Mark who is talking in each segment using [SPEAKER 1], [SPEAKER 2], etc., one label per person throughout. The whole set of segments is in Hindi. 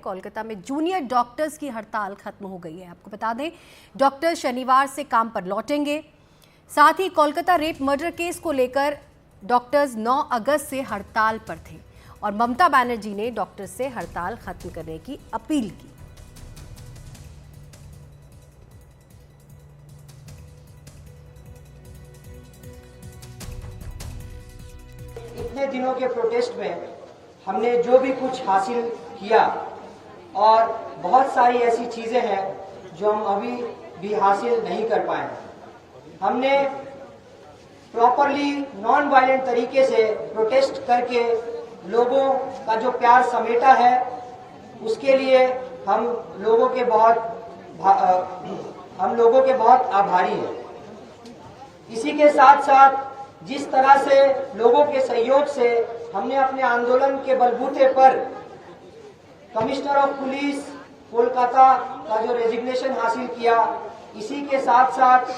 [SPEAKER 1] कोलकाता में जूनियर डॉक्टर्स की हड़ताल खत्म हो गई है। आपको बता दें, डॉक्टर शनिवार से काम पर लौटेंगे। साथ ही कोलकाता रेप मर्डर केस को लेकर डॉक्टर्स 9 अगस्त से हड़ताल पर थे और ममता बनर्जी ने डॉक्टर्स से हड़ताल खत्म करने की अपील की।
[SPEAKER 2] इतने दिनों के प्रोटेस्ट में हमने जो भी कुछ हासिल किया और बहुत सारी ऐसी चीजें हैं जो हम अभी भी हासिल नहीं कर पाए। हमने प्रॉपरली नॉन वायलेंट तरीके से प्रोटेस्ट करके लोगों का जो प्यार समेटा है, उसके लिए हम लोगों के बहुत आभारी हैं। इसी के साथ साथ जिस तरह से लोगों के सहयोग से हमने अपने आंदोलन के बलबूते पर कमिश्नर ऑफ पुलिस कोलकाता का जो रेजिग्नेशन हासिल किया, इसी के साथ साथ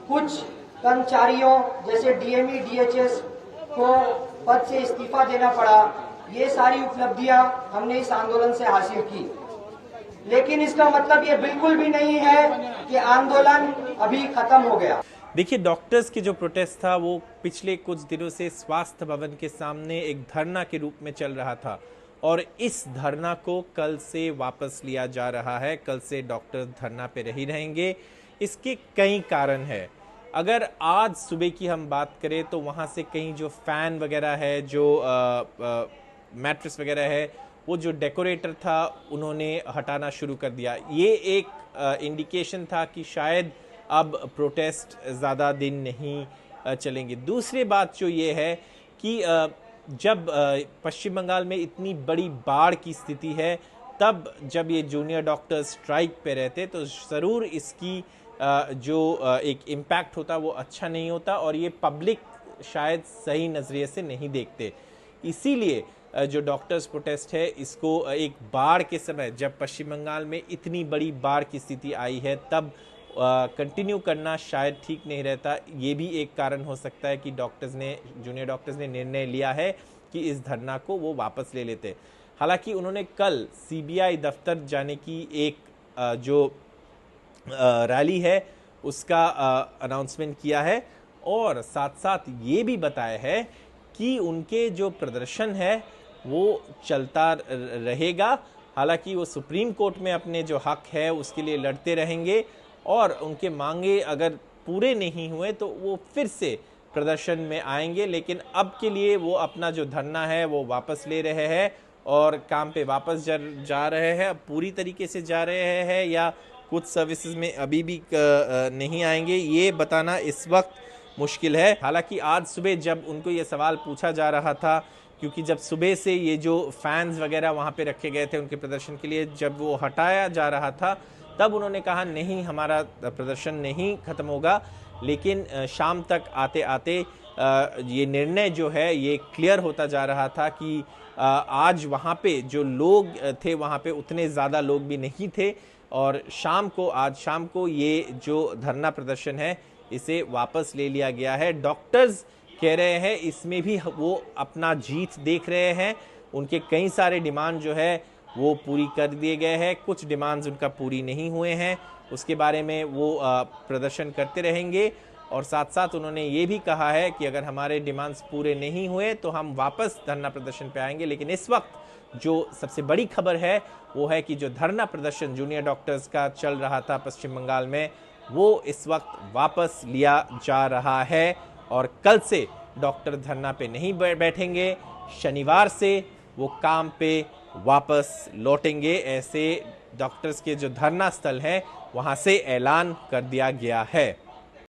[SPEAKER 2] कुछ कर्मचारियों जैसे डीएमई डीएचएस को पद से इस्तीफा देना पड़ा। ये सारी उपलब्धियां हमने इस आंदोलन से हासिल की, लेकिन इसका मतलब ये बिल्कुल भी नहीं है कि आंदोलन अभी खत्म हो गया।
[SPEAKER 3] देखिए, डॉक्टर्स की जो प्रोटेस्ट था वो पिछले कुछ दिनों से स्वास्थ्य भवन के सामने एक धरना के रूप में चल रहा था और इस धरना को कल से वापस लिया जा रहा है। कल से डॉक्टर्स धरना पे नहीं रहेंगे। इसके कई कारण हैं। अगर आज सुबह की हम बात करें तो वहाँ से कहीं जो फैन वगैरह है, जो मैट्रेस वगैरह है, वो जो डेकोरेटर था उन्होंने हटाना शुरू कर दिया। ये एक इंडिकेशन था कि शायद अब प्रोटेस्ट ज़्यादा दिन नहीं चलेंगे। दूसरी बात जो ये है कि जब पश्चिम बंगाल में इतनी बड़ी बाढ़ की स्थिति है, तब जब ये जूनियर डॉक्टर्स स्ट्राइक पे रहते तो ज़रूर इसकी जो एक इम्पैक्ट होता वो अच्छा नहीं होता और ये पब्लिक शायद सही नज़रिए से नहीं देखते। इसीलिए जो डॉक्टर्स प्रोटेस्ट है, इसको एक बाढ़ के समय जब पश्चिम बंगाल में इतनी बड़ी बाढ़ की स्थिति आई है तब कंटिन्यू करना शायद ठीक नहीं रहता। ये भी एक कारण हो सकता है कि जूनियर डॉक्टर्स ने निर्णय लिया है कि इस धरना को वो वापस ले लेते। हालांकि उन्होंने कल सीबीआई दफ्तर जाने की एक जो रैली है उसका अनाउंसमेंट किया है और साथ साथ ये भी बताया है कि उनके जो प्रदर्शन है वो चलता रहेगा। हालांकि वो सुप्रीम कोर्ट में अपने जो हक है उसके लिए लड़ते रहेंगे और उनके मांगे अगर पूरे नहीं हुए तो वो फिर से प्रदर्शन में आएंगे। लेकिन अब के लिए वो अपना जो धरना है वो वापस ले रहे हैं और काम पे वापस जा रहे हैं। अब पूरी तरीके से जा रहे हैं या कुछ सर्विसेज में अभी भी नहीं आएंगे, ये बताना इस वक्त मुश्किल है। हालांकि आज सुबह जब उनको ये सवाल पूछा जा रहा था, क्योंकि जब सुबह से ये जो फैंस वगैरह वहाँ पे रखे गए थे उनके प्रदर्शन के लिए, जब वो हटाया जा रहा था तब उन्होंने कहा नहीं, हमारा प्रदर्शन नहीं खत्म होगा। लेकिन शाम तक आते आते ये निर्णय जो है ये क्लियर होता जा रहा था कि आज वहाँ पे जो लोग थे वहाँ पे उतने ज़्यादा लोग भी नहीं थे और आज शाम को ये जो धरना प्रदर्शन है इसे वापस ले लिया गया है। डॉक्टर्स कह रहे हैं इसमें भी वो अपना जीत देख रहे हैं। उनके कई सारे डिमांड जो है वो पूरी कर दिए गए हैं, कुछ डिमांड्स उनका पूरी नहीं हुए हैं, उसके बारे में वो प्रदर्शन करते रहेंगे। और साथ साथ उन्होंने ये भी कहा है कि अगर हमारे डिमांड्स पूरे नहीं हुए तो हम वापस धरना प्रदर्शन पे आएंगे। लेकिन इस वक्त जो सबसे बड़ी खबर है वो है कि जो धरना प्रदर्शन जूनियर डॉक्टर्स का चल रहा था पश्चिम बंगाल में, वो इस वक्त वापस लिया जा रहा है और कल से डॉक्टर धरना पे नहीं बैठेंगे। शनिवार से वो काम पे वापस लौटेंगे। ऐसे डॉक्टर्स के जो धरना स्थल है वहां से ऐलान कर दिया गया है।